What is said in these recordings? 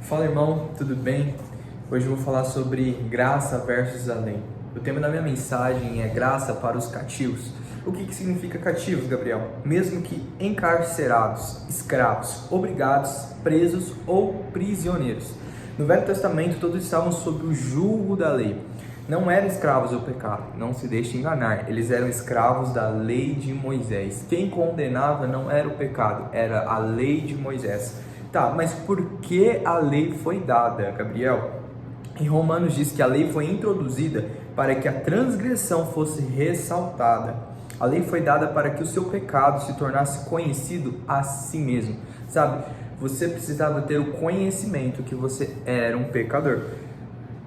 Fala, irmão, tudo bem? Hoje eu vou falar sobre graça versus a lei. O tema da minha mensagem é graça para os cativos. O que significa cativos, Gabriel? Mesmo que encarcerados, escravos, obrigados, presos ou prisioneiros. No Velho Testamento todos estavam sob o jugo da lei. Não eram escravos do pecado, não se deixe enganar. Eles eram escravos da lei de Moisés. Quem condenava não era o pecado, era a lei de Moisés. Tá, mas por que a lei foi dada, Gabriel? Em Romanos diz que a lei foi introduzida para que a transgressão fosse ressaltada. A lei foi dada para que o seu pecado se tornasse conhecido a si mesmo. Sabe, você precisava ter o conhecimento que você era um pecador,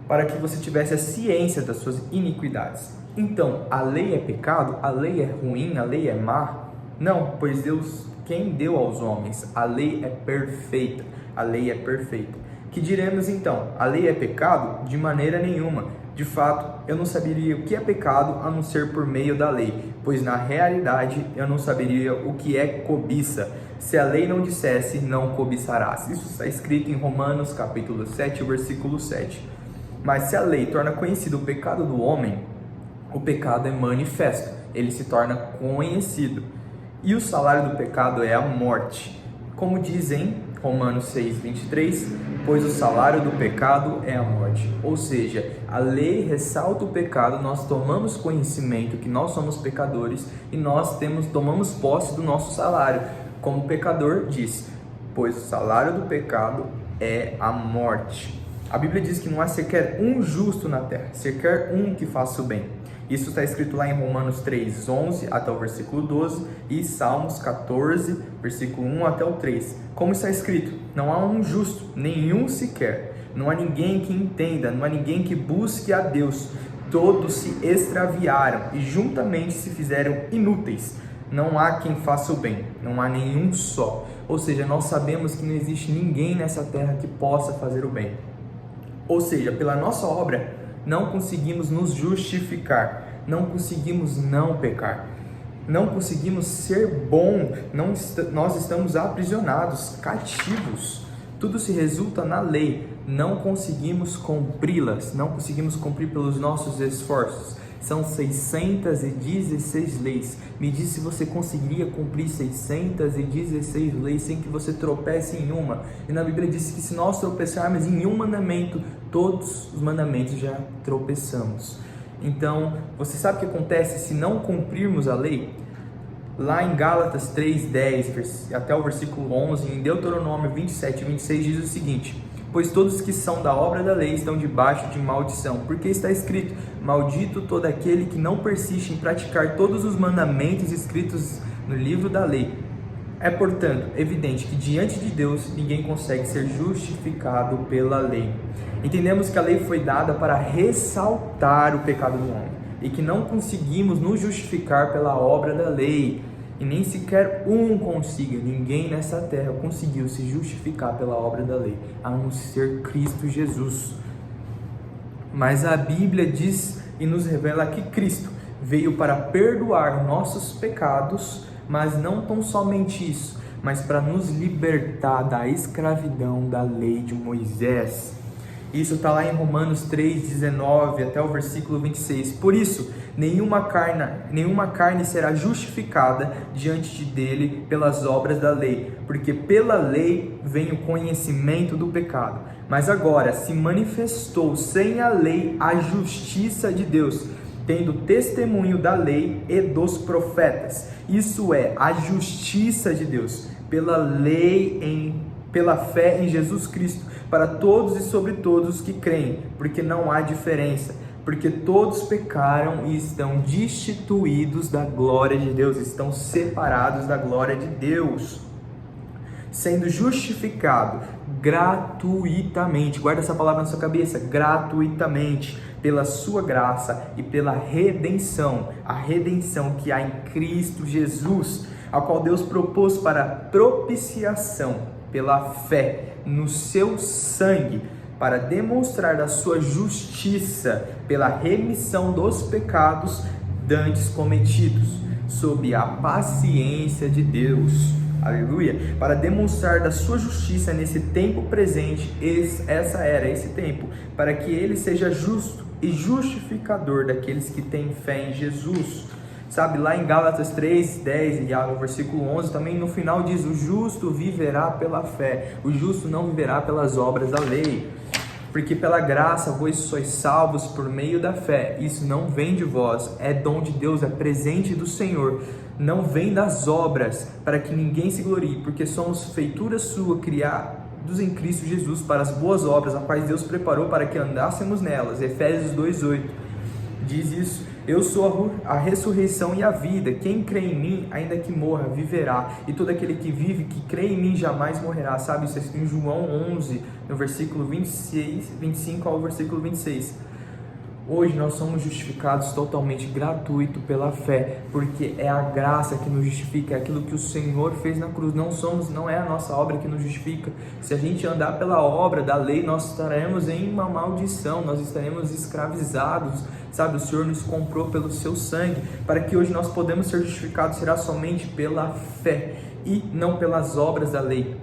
para que você tivesse a ciência das suas iniquidades. Então, a lei é pecado? A lei é ruim? A lei é má? Não, pois Deus, quem deu aos homens? A lei é perfeita. A lei é perfeita. Que diremos então? A lei é pecado? De maneira nenhuma. De fato, eu não saberia o que é pecado a não ser por meio da lei, pois na realidade eu não saberia o que é cobiça. Se a lei não dissesse, não cobiçarás. Isso está escrito em Romanos capítulo 7, versículo 7. Mas se a lei torna conhecido o pecado do homem, o pecado é manifesto, ele se torna conhecido. E o salário do pecado é a morte. Como diz em Romanos 6, 23, pois o salário do pecado é a morte. Ou seja, a lei ressalta o pecado, nós tomamos conhecimento que nós somos pecadores e nós tomamos posse do nosso salário. Como o pecador diz, pois o salário do pecado é a morte. A Bíblia diz que não há sequer um justo na terra, sequer um que faça o bem. Isso está escrito lá em Romanos 3, 11 até o versículo 12 e Salmos 14, versículo 1 até o 3. Como está escrito? Não há um justo, nenhum sequer. Não há ninguém que entenda, não há ninguém que busque a Deus. Todos se extraviaram e juntamente se fizeram inúteis. Não há quem faça o bem, não há nenhum só. Ou seja, nós sabemos que não existe ninguém nessa terra que possa fazer o bem. Ou seja, pela nossa obra, não conseguimos nos justificar, não conseguimos não pecar, não conseguimos ser bom, nós estamos aprisionados, cativos. Tudo se resulta na lei, não conseguimos cumpri-las, não conseguimos cumprir pelos nossos esforços. São 616 leis. Me diz se você conseguiria cumprir 616 leis sem que você tropece em uma. E na Bíblia diz que se nós tropeçarmos em um mandamento, todos os mandamentos já tropeçamos. Então, você sabe o que acontece se não cumprirmos a lei? Lá em Gálatas 3:10 até o versículo 11, em Deuteronômio 27 e 26 diz o seguinte: pois todos que são da obra da lei estão debaixo de maldição, porque está escrito: maldito todo aquele que não persiste em praticar todos os mandamentos escritos no livro da lei. É, portanto, evidente que diante de Deus ninguém consegue ser justificado pela lei. Entendemos que a lei foi dada para ressaltar o pecado do homem e que não conseguimos nos justificar pela obra da lei. E nem sequer ninguém nessa terra conseguiu se justificar pela obra da lei, a não ser Cristo Jesus. Mas a Bíblia diz e nos revela que Cristo veio para perdoar nossos pecados, mas não tão somente isso, mas para nos libertar da escravidão da lei de Moisés. Isso está lá em Romanos 3:19 até o versículo 26. Por isso, nenhuma carne será justificada diante dele pelas obras da lei, porque pela lei vem o conhecimento do pecado. Mas agora se manifestou sem a lei a justiça de Deus, tendo testemunho da lei e dos profetas. Isso é a justiça de Deus, pela lei pela fé em Jesus Cristo, para todos e sobre todos os que creem, porque não há diferença, porque todos pecaram e estão destituídos da glória de Deus, estão separados da glória de Deus, sendo justificado gratuitamente, guarda essa palavra na sua cabeça, gratuitamente, pela sua graça e pela redenção, a redenção que há em Cristo Jesus, a qual Deus propôs para propiciação, pela fé no seu sangue, para demonstrar a sua justiça pela remissão dos pecados dantes cometidos, sob a paciência de Deus. aleluia, para demonstrar da sua justiça nesse tempo presente, esse tempo, para que ele seja justo e justificador daqueles que têm fé em Jesus. Sabe, lá em Gálatas 3, 10 e no versículo 11, também no final diz: o justo viverá pela fé, o justo não viverá pelas obras da lei. Porque pela graça vós sois salvos por meio da fé. Isso não vem de vós, é dom de Deus, é presente do Senhor. Não vem das obras, para que ninguém se glorie, porque somos feitura sua, criados em Cristo Jesus para as boas obras, as quais Deus preparou para que andássemos nelas. Efésios 2:8 diz isso. Eu sou a ressurreição e a vida. Quem crê em mim, ainda que morra, viverá. E todo aquele que vive, que crê em mim, jamais morrerá. Sabe, isso é em João 11, no versículo 25 ao versículo 26. Hoje nós somos justificados totalmente gratuito pela fé, porque é a graça que nos justifica, é aquilo que o Senhor fez na cruz. Não é a nossa obra que nos justifica. Se a gente andar pela obra da lei, nós estaremos em uma maldição, nós estaremos escravizados. Sabe, o Senhor nos comprou pelo seu sangue, para que hoje nós podemos ser justificados, será somente pela fé e não pelas obras da lei.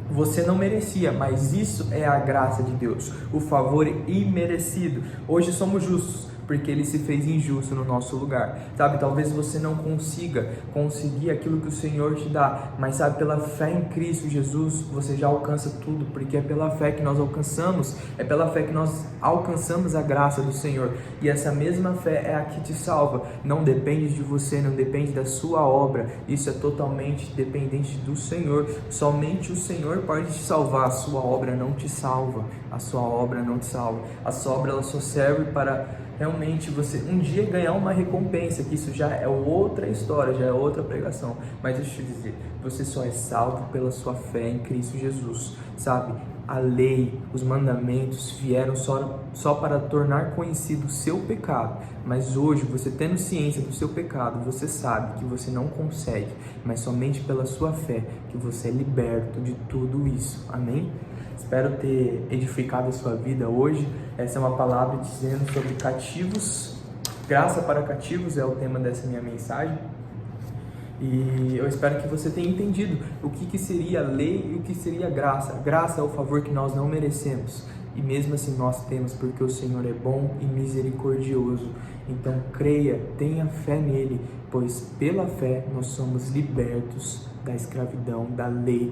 Você não merecia, mas isso é a graça de Deus, o favor imerecido. Hoje somos justos, porque Ele se fez injusto no nosso lugar. Sabe, talvez você não consiga conseguir aquilo que o Senhor te dá, mas sabe, pela fé em Cristo Jesus, você já alcança tudo, porque é pela fé que nós alcançamos, é pela fé que nós alcançamos a graça do Senhor. E essa mesma fé é a que te salva. Não depende de você, não depende da sua obra, isso é totalmente dependente do Senhor. Somente o Senhor pode te salvar, a sua obra não te salva, a sua obra não te salva. A sua obra ela só serve para realmente você um dia ganhar uma recompensa, que isso já é outra história, já é outra pregação. Mas deixa eu te dizer, você só é salvo pela sua fé em Cristo Jesus, sabe? A lei, os mandamentos vieram só para tornar conhecido o seu pecado. Mas hoje, você tendo ciência do seu pecado, você sabe que você não consegue, mas somente pela sua fé que você é liberto de tudo isso. Amém? Espero ter edificado a sua vida hoje. Essa é uma palavra dizendo sobre cativos. Graça para cativos é o tema dessa minha mensagem. E eu espero que você tenha entendido o que seria lei e o que seria graça. Graça é o favor que nós não merecemos, e mesmo assim nós temos, porque o Senhor é bom e misericordioso. Então creia, tenha fé nele, pois pela fé nós somos libertos da escravidão, da lei